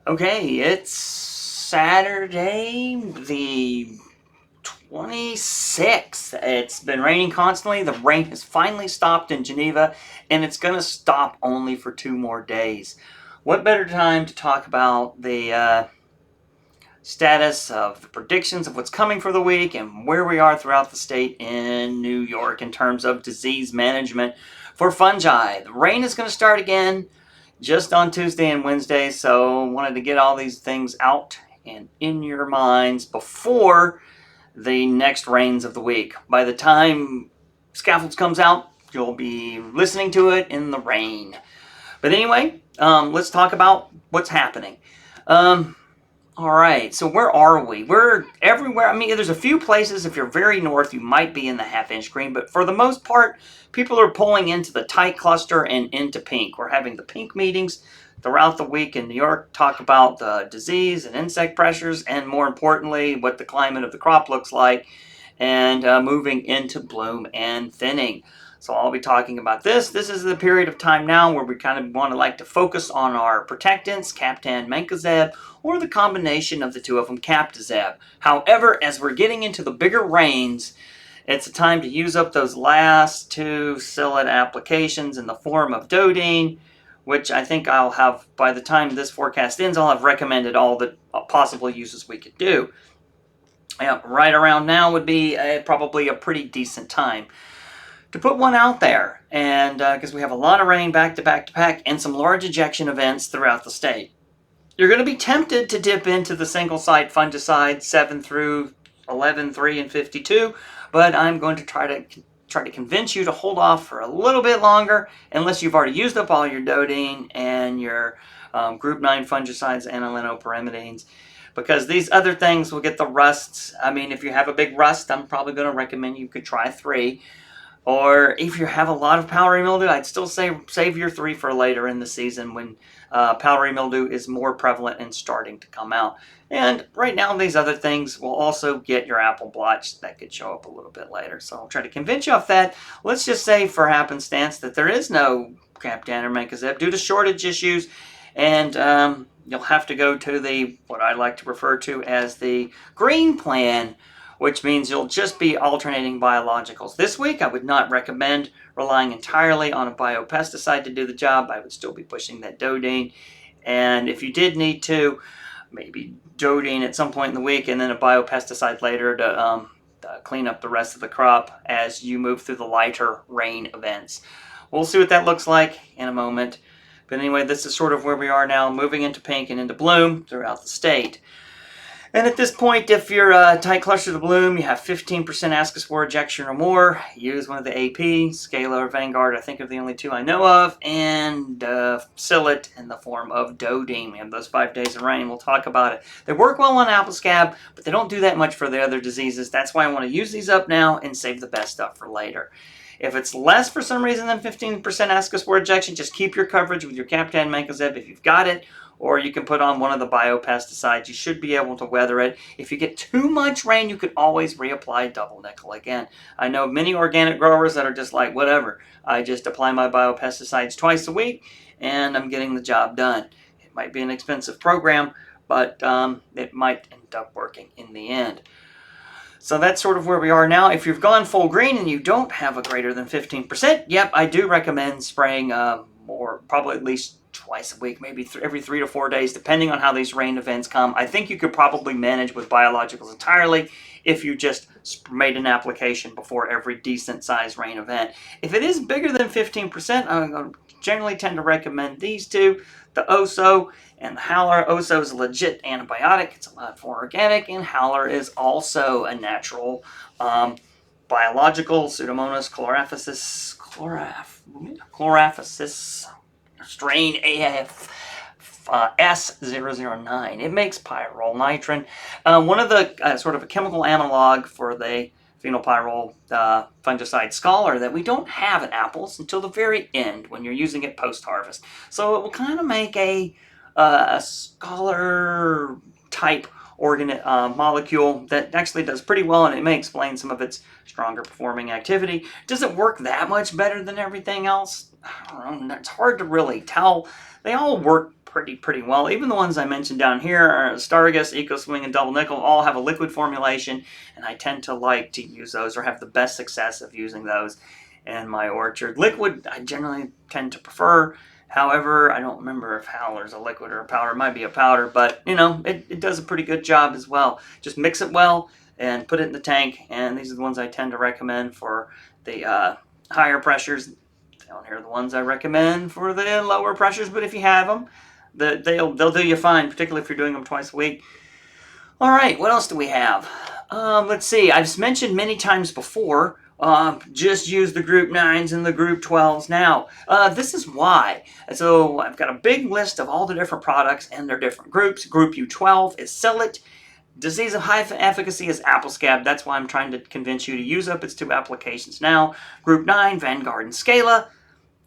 Okay, it's Saturday, the 26th. It's been raining constantly. The rain has finally stopped in Geneva, and it's going to stop only for 2 more days. What better time to talk about the status of the predictions of what's coming for the week and where we are throughout the state in New York in terms of disease management for fungi? The rain is going to start again just on Tuesday and Wednesday, so wanted to get all these things out and in your minds before the next rains of the week. By the time Scaffolds comes out, you'll be listening to it in the rain. But anyway, let's talk about what's happening. All right, so where are we? We're everywhere. I mean, there's a few places, if you're very north, you might be in the half-inch green, but for the most part, people are pulling into the tight cluster and into pink. We're having the pink meetings throughout the week in New York, talk about the disease and insect pressures, and more importantly, what the climate of the crop looks like, and moving into bloom and thinning. So I'll be talking about this. This is the period of time now where we kind of want to like to focus on our protectants, Captan, Mancozeb, or the combination of the two of them, Captazeb. However, as we're getting into the bigger rains, it's a time to use up those last two psyllid applications in the form of Dodine, which I think I'll have, by the time this forecast ends, I'll have recommended all the possible uses we could do. Right around now would be probably a pretty decent time to put one out there, and because we have a lot of rain back to back to back and some large ejection events throughout the state. You're going to be tempted to dip into the single site fungicide 7 through 11, 3, and 52, but I'm going to try to convince you to hold off for a little bit longer unless you've already used up all your Dodine and your group 9 fungicides and alinopyrimidines, because these other things will get the rusts. I mean, if you have a big rust, I'm probably going to recommend you could try 3. Or if you have a lot of powdery mildew, I'd still say save your 3 for later in the season when powdery mildew is more prevalent and starting to come out. And right now, these other things will also get your apple blotch that could show up a little bit later. So I'll try to convince you of that. Let's just say for happenstance that there is no Captan or Mancozeb due to shortage issues, and you'll have to go to the, what I like to refer to as the green plan, which means you'll just be alternating biologicals. This week, I would not recommend relying entirely on a biopesticide to do the job. I would still be pushing that Dodine. And if you did need to, maybe Dodine at some point in the week and then a biopesticide later to clean up the rest of the crop as you move through the lighter rain events. We'll see what that looks like in a moment. But anyway, this is sort of where we are now, moving into pink and into bloom throughout the state. And at this point, if you're a tight cluster to bloom, you have 15% ascospore ejection or more, use one of the AP, Scala or Vanguard, I think are the only 2 I know of, and psyllid in the form of Dodine. We have those 5 days of rain. We'll talk about it. They work well on apple scab, but they don't do that much for the other diseases. That's why I want to use these up now and save the best stuff for later. If it's less for some reason than 15% ascospore ejection, just keep your coverage with your Captan Mancozeb if you've got it, or you can put on one of the biopesticides. You should be able to weather it. If you get too much rain, you could always reapply double nickel again. I know many organic growers that are just like, whatever, I just apply my biopesticides twice a week and I'm getting the job done. It might be an expensive program, but it might end up working in the end. So that's sort of where we are now. If you've gone full green and you don't have a greater than 15%, yep, I do recommend spraying more, probably at least twice a week, maybe every 3 to 4 days, depending on how these rain events come. I think you could probably manage with biologicals entirely if you just made an application before every decent sized rain event. If it is bigger than 15%, I generally tend to recommend these 2, the Oso and the Howler. Oso is a legit antibiotic. It's a lot more organic, and Howler is also a natural biological, Pseudomonas chloraphysis strain AF S009. It makes pyrrole nitrin. One of the sort of a chemical analog for the phenylpyrrole fungicide Scholar that we don't have in apples until the very end when you're using it post-harvest. So it will kind of make a Scholar type molecule that actually does pretty well, and it may explain some of its stronger performing activity. Does it work that much better than everything else? I don't know. It's hard to really tell. They all work pretty well. Even the ones I mentioned down here, Stargus, EcoSwing, and Double Nickel, all have a liquid formulation, and I tend to like to use those or have the best success of using those in my orchard. Liquid, I generally tend to prefer. However, I don't remember if Howler's a liquid or a powder. It might be a powder, but it does a pretty good job as well. Just mix it well and put it in the tank, and these are the ones I tend to recommend for the higher pressures. Down here are the ones I recommend for the lower pressures, but if you have them, they'll do you fine, particularly if you're doing them twice a week. All right, what else do we have? Let's see. I've mentioned many times before, just use the group 9s and the group 12s now. This is why. So I've got a big list of all the different products and their different groups. Group U12 is Psyllitt. Disease of high efficacy is apple scab. That's why I'm trying to convince you to use up its 2 applications now. Group 9, Vanguard and Scala.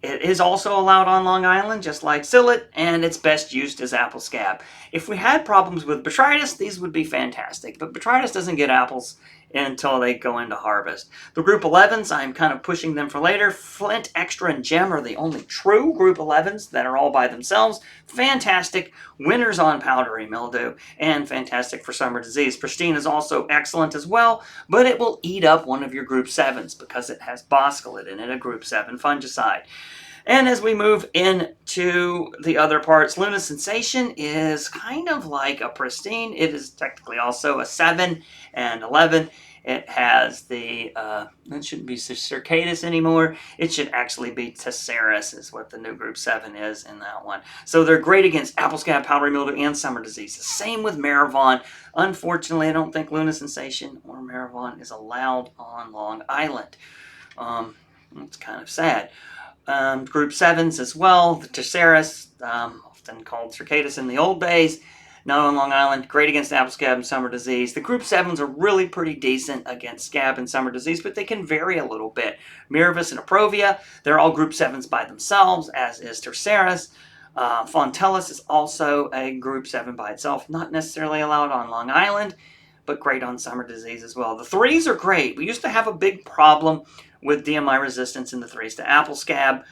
It is also allowed on Long Island, just like Psyllitt, and it's best used as apple scab. If we had problems with botrytis, these would be fantastic, but botrytis doesn't get apples until they go into harvest. The Group 11s, I'm kind of pushing them for later. Flint, Extra, and Gem are the only true Group 11s that are all by themselves. Fantastic. Winners on powdery mildew, and fantastic for summer disease. Pristine is also excellent as well, but it will eat up one of your Group 7s because it has boscolid in it, a Group 7 fungicide. And as we move into the other parts, Luna Sensation is kind of like a Pristine. It is technically also a 7 and 11. It has the, it shouldn't be Circadus anymore. It should actually be Tesseris is what the new Group 7 is in that one. So they're great against apple scab, powdery mildew, and summer disease. The same with Maravon. Unfortunately, I don't think Luna Sensation or Maravon is allowed on Long Island. It's kind of sad. Group 7s as well, the Tesseris, often called Circadus in the old days, not on Long Island, great against apple scab and summer disease. The Group 7s are really pretty decent against scab and summer disease, but they can vary a little bit. Miravis and Aprovia, they're all Group 7s by themselves, as is Terceris. Fontellus is also a Group 7 by itself, not necessarily allowed on Long Island, but great on summer disease as well. The 3s are great. We used to have a big problem with DMI resistance in the 3s to apple scab,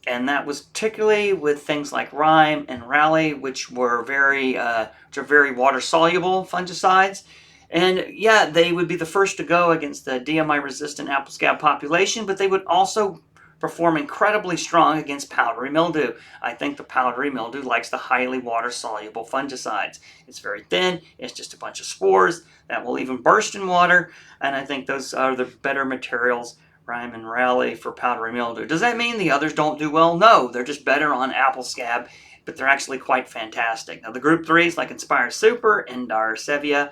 and that was particularly with things like Rime and Raleigh, which are very water-soluble fungicides. And yeah, they would be the first to go against the DMI-resistant apple scab population, but they would also perform incredibly strong against powdery mildew. I think the powdery mildew likes the highly water-soluble fungicides. It's very thin, it's just a bunch of spores that will even burst in water, and I think those are the better materials, Rime and Raleigh, for powdery mildew. Does that mean the others don't do well? No, they're just better on apple scab, but they're actually quite fantastic. Now the Group 3s like Inspire Super, Endar, Sevia,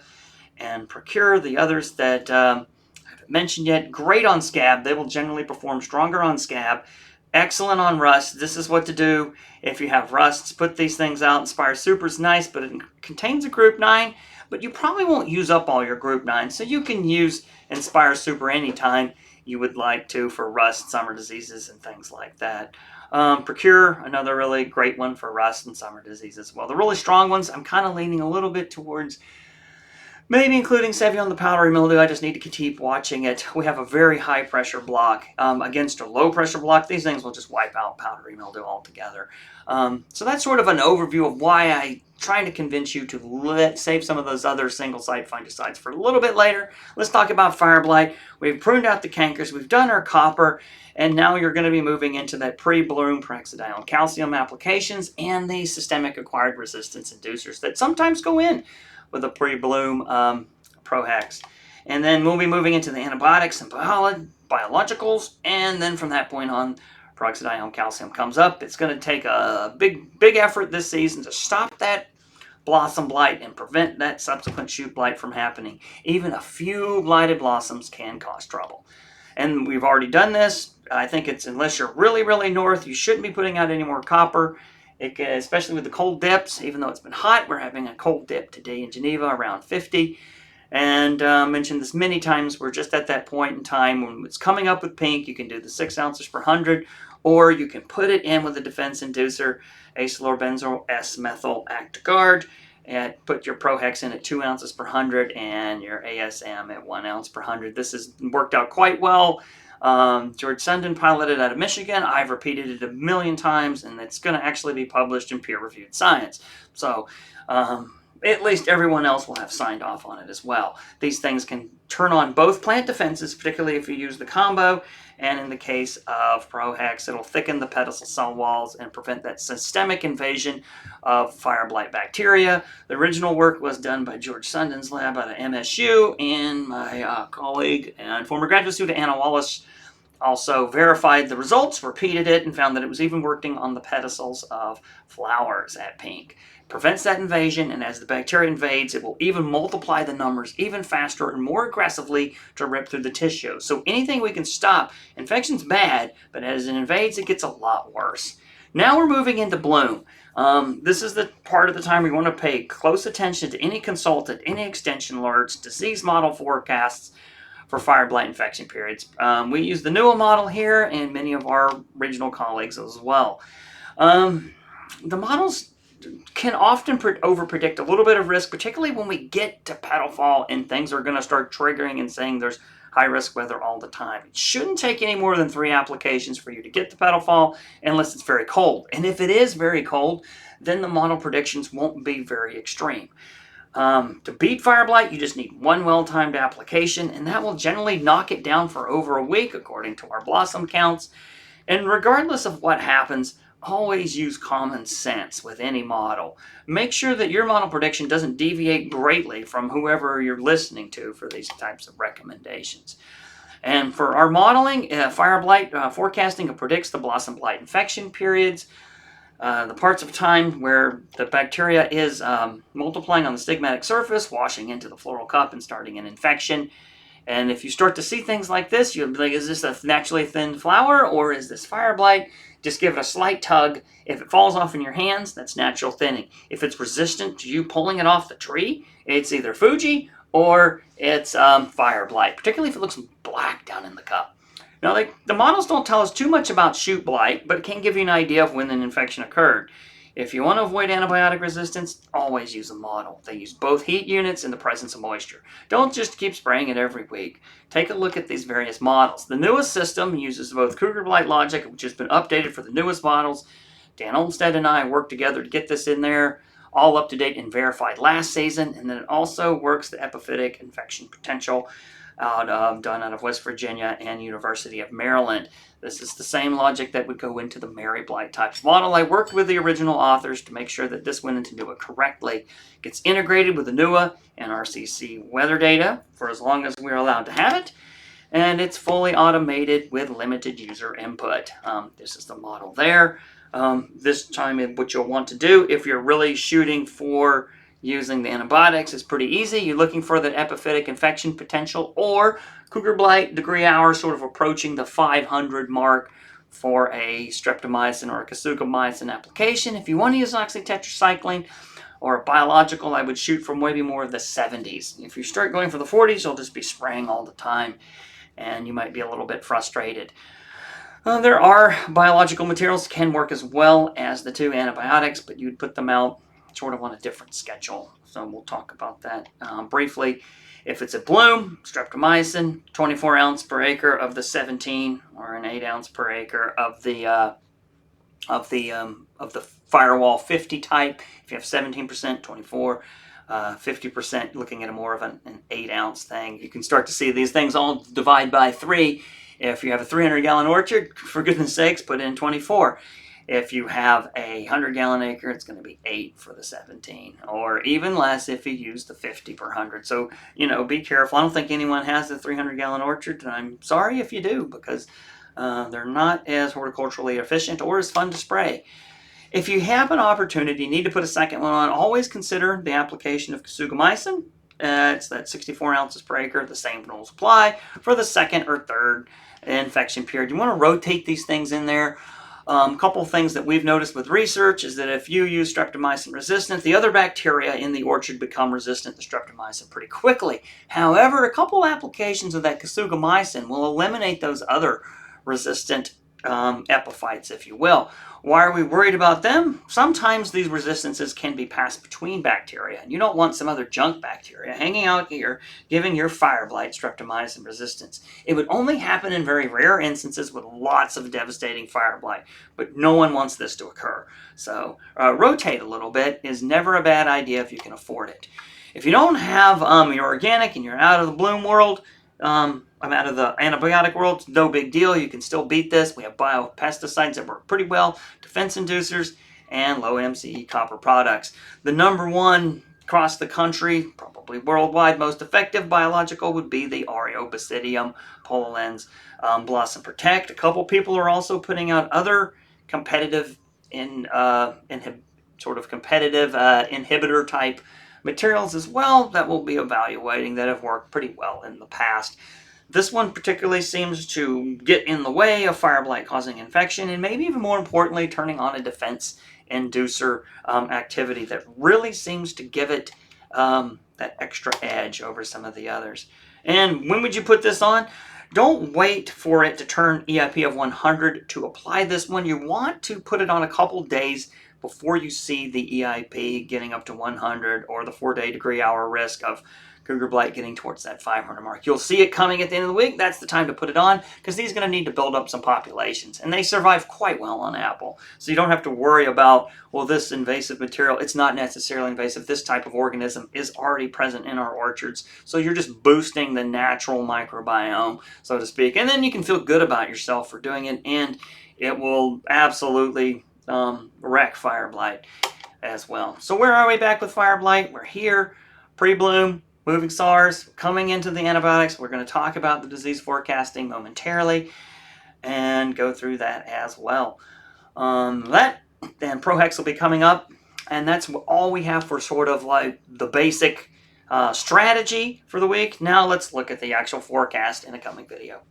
and Procure, the others that I haven't mentioned yet, great on scab. They will generally perform stronger on scab. Excellent on rust. This is what to do if you have rusts. Put these things out. Inspire Super is nice, but it contains a Group 9, but you probably won't use up all your Group 9, so you can use Inspire Super anytime you would like to for rust, summer diseases, and things like that. Procure, another really great one for rust and summer disease as well. The really strong ones, I'm kind of leaning a little bit towards maybe including Sevia on the powdery mildew. I just need to keep watching it. We have a very high pressure block. Against a low pressure block, these things will just wipe out powdery mildew altogether. So that's sort of an overview of why I'm trying to convince you to save some of those other single site fungicides for a little bit later. Let's talk about fire blight. We've pruned out the cankers, we've done our copper, and now you're going to be moving into that pre-bloom peroxidine calcium applications and the systemic acquired resistance inducers that sometimes go in with a pre-bloom Prohex. And then we'll be moving into the antibiotics and biologicals, and then from that point on, peroxidine calcium comes up. It's going to take a big effort this season to stop that blossom blight and prevent that subsequent shoot blight from happening. Even a few blighted blossoms can cause trouble. And we've already done this. I think it's, unless you're really, really north, you shouldn't be putting out any more copper. Especially with the cold dips, even though it's been hot, we're having a cold dip today in Geneva around 50. And I mentioned this many times, we're just at that point in time when it's coming up with pink. You can do the 6 ounces per 100, or you can put it in with a defense inducer, acylorbenzoyl S-methyl Actigard, and put your Prohex in at 2 ounces per 100 and your ASM at 1 ounce per 100. This has worked out quite well. George Sundin piloted out of Michigan. I've repeated it a million times, and it's going to actually be published in peer-reviewed science. So at least everyone else will have signed off on it as well. These things can turn on both plant defenses, particularly if you use the combo, and in the case of ProHex, it'll thicken the pedestal cell walls and prevent that systemic invasion of fire blight bacteria. The original work was done by George Sundin's lab out of MSU, and my colleague and former graduate student Anna Wallace also verified the results, repeated it, and found that it was even working on the pedestals of flowers at pink. Prevents that invasion, and as the bacteria invades, it will even multiply the numbers even faster and more aggressively to rip through the tissue. So anything we can stop, infection's bad, but as it invades, it gets a lot worse. Now we're moving into bloom. This is the part of the time we want to pay close attention to any consultant, any extension alerts, disease model forecasts for fire blight infection periods. We use the NUA model here, and many of our regional colleagues as well. The models can often over-predict a little bit of risk, particularly when we get to petal fall and things are going to start triggering and saying there's high-risk weather all the time. It shouldn't take any more than 3 applications for you to get to petal fall unless it's very cold. And if it is very cold, then the model predictions won't be very extreme. To beat fire blight, you just need 1 well-timed application, and that will generally knock it down for over a week according to our blossom counts. And regardless of what happens, always use common sense with any model. Make sure that your model prediction doesn't deviate greatly from whoever you're listening to for these types of recommendations. And for our modeling, fire blight forecasting predicts the blossom blight infection periods, the parts of time where the bacteria is multiplying on the stigmatic surface, washing into the floral cup and starting an infection. And if you start to see things like this, you'll be like, is this a naturally thinned flower or is this fire blight? Just give it a slight tug. If it falls off in your hands, that's natural thinning. If it's resistant to you pulling it off the tree, it's either Fuji or it's fire blight, particularly if it looks black down in the cup. Now, the models don't tell us too much about shoot blight, but it can give you an idea of when an infection occurred. If you want to avoid antibiotic resistance, always use a model. They use both heat units and the presence of moisture. Don't just keep spraying it every week. Take a look at these various models. The newest system uses both Cougar Blight logic, which has been updated for the newest models. Dan Olmstead and I worked together to get this in there, all up to date and verified last season. And then it also works the epiphytic infection potential done out of West Virginia and University of Maryland. This is the same logic that would go into the Mary Blight type model. I worked with the original authors to make sure that this went into NUA correctly. It gets integrated with the NUA and RCC weather data for as long as we're allowed to have it. And it's fully automated with limited user input. This is the model there. This time what you'll want to do if you're really shooting for using the antibiotics is pretty easy. You're looking for the epiphytic infection potential or Cougar Blight degree hour sort of approaching the 500 mark for a streptomycin or a kasugamycin application. If you want to use oxytetracycline or a biological, I would shoot for maybe more of the 70s. If you start going for the 40s, you'll just be spraying all the time and you might be a little bit frustrated. There are biological materials that can work as well as the 2 antibiotics, but you'd put them out sort of on a different schedule. So we'll talk about that briefly. If it's a bloom, streptomycin, 24 ounce per acre of the 17 or an 8 ounce per acre of the Firewall 50 type. If you have 17%, 24, 50%, looking at more of an 8 ounce thing. You can start to see these things all divide by 3. If you have a 300-gallon orchard, for goodness sakes, put in 24. If you have a 100-gallon acre, it's going to be 8 for the 17, or even less if you use the 50 per 100. So, be careful. I don't think anyone has a 300-gallon orchard, and I'm sorry if you do, because they're not as horticulturally efficient or as fun to spray. If you have an opportunity, you need to put a second one on, always consider the application of kasugamycin. It's that 64 ounces per acre. The same rules apply for the second or third infection period. You want to rotate these things in there. A couple things that we've noticed with research is that if you use streptomycin resistant, the other bacteria in the orchard become resistant to streptomycin pretty quickly. However, a couple applications of that kasugamycin will eliminate those other resistant epiphytes, if you will. Why are we worried about them? Sometimes these resistances can be passed between bacteria, and you don't want some other junk bacteria hanging out here giving your fire blight streptomycin resistance. It would only happen in very rare instances with lots of devastating fire blight, but no one wants this to occur. So rotate a little bit is never a bad idea if you can afford it. If you don't have your organic and you're out of the bloom world, I'm out of the antibiotic world, it's no big deal. You can still beat this. We have biopesticides that work pretty well, defense inducers, and low MCE copper products. The number one across the country, probably worldwide, most effective biological would be the Oreo Basidium Polilens Blossom Protect. A couple people are also putting out other competitive inhibitor type materials as well that we'll be evaluating that have worked pretty well in the past. This one particularly seems to get in the way of fire blight causing infection, and maybe even more importantly, turning on a defense inducer activity that really seems to give it that extra edge over some of the others. And when would you put this on? Don't wait for it to turn EIP of 100 to apply this one. You want to put it on a couple days before you see the EIP getting up to 100 or the 4-day degree hour risk of cougar blight getting towards that 500 mark. You'll see it coming at the end of the week. That's the time to put it on because these are going to need to build up some populations, and they survive quite well on apple. So you don't have to worry about, well, this invasive material, it's not necessarily invasive. This type of organism is already present in our orchards. So you're just boosting the natural microbiome, so to speak. And then you can feel good about yourself for doing it, and it will absolutely wreck fire blight as well. So where are we back with fire blight? We're here, pre-bloom, moving SARS, coming into the antibiotics. We're going to talk about the disease forecasting momentarily and go through that as well. Then ProHex will be coming up, and that's all we have for sort of like the basic strategy for the week. Now let's look at the actual forecast in a coming video.